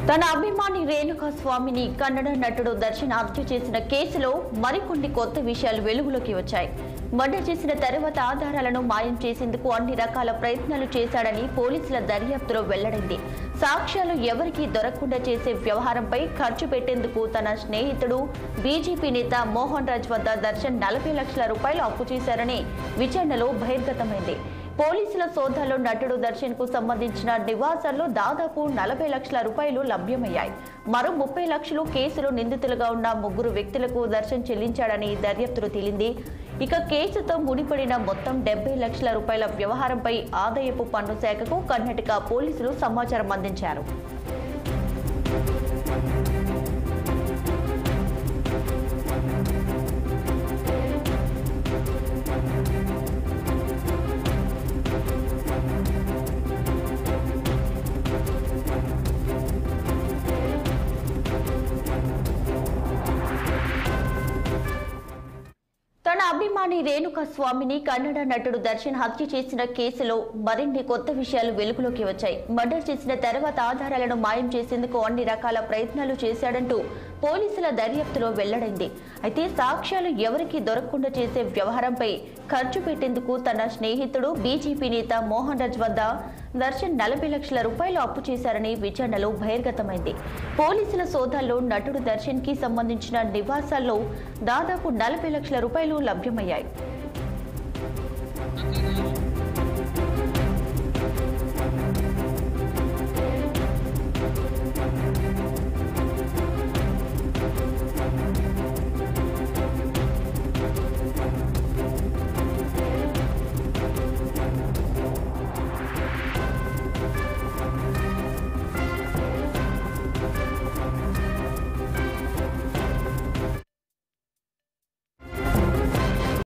తన అభిమాని రేణుకా స్వామిని కన్నడ నటుడు దర్శన్ హత్య చేసిన కేసులో మరికొన్ని కొత్త విషయాలు వెలుగులోకి వచ్చాయి. మర్డర్ చేసిన తర్వాత ఆధారాలను మాయం చేసేందుకు అన్ని రకాల ప్రయత్నాలు చేశాడని పోలీసుల దర్యాప్తులో వెల్లడైంది. సాక్ష్యాలు ఎవరికీ దొరకకుండా చేసే వ్యవహారంపై ఖర్చు పెట్టేందుకు తన స్నేహితుడు బీజేపీ నేత మోహన్ రాజ్ వద్ద దర్శన్ 40 లక్షల రూపాయలు అప్పు చేశారని విచారణలో బహిర్గతమైంది. పోలీసుల సోదాల్లో నటుడు దర్శన్ కు సంబంధించిన నివాసాల్లో దాదాపు 40 లక్షల రూపాయలు లభ్యమయ్యాయి. మరో 30 లక్షలు కేసులో నిందితులుగా ఉన్న 3 వ్యక్తులకు దర్శన్ చెల్లించాడని దర్యాప్తులో తేలింది. ఇక కేసుతో ముడిపడిన మొత్తం 70 లక్షల రూపాయల వ్యవహారంపై ఆదాయపు పన్ను శాఖకు కర్ణాటక పోలీసులు సమాచారం అందించారు. తన అభిమాని రేణుకా స్వామిని కన్నడ నటుడు దర్శన్ హత్య చేసిన కేసులో మరిన్ని కొత్త విషయాలు వెలుగులోకి వచ్చాయి. మర్డర్ చేసిన తర్వాత ఆధారాలను మాయం చేసేందుకు అన్ని రకాల ప్రయత్నాలు చేశాడంటూ పోలీసుల దర్యాప్తులో వెల్లడైంది. అయితే సాక్ష్యాలు ఎవరికీ దొరకకుండా చేసే వ్యవహారంపై ఖర్చు పెట్టేందుకు తన స్నేహితుడు బీజేపీ నేత మోహన్ రాజ్ వద్ద దర్శన్ 40 లక్షల రూపాయలు అప్పు చేశారని విచారణలో బహిర్గతమైంది. పోలీసుల సోదాల్లో నటుడు దర్శన్ కి సంబంధించిన నివాసాల్లో దాదాపు 40 లక్షల రూపాయలు లభ్యమయ్యాయి.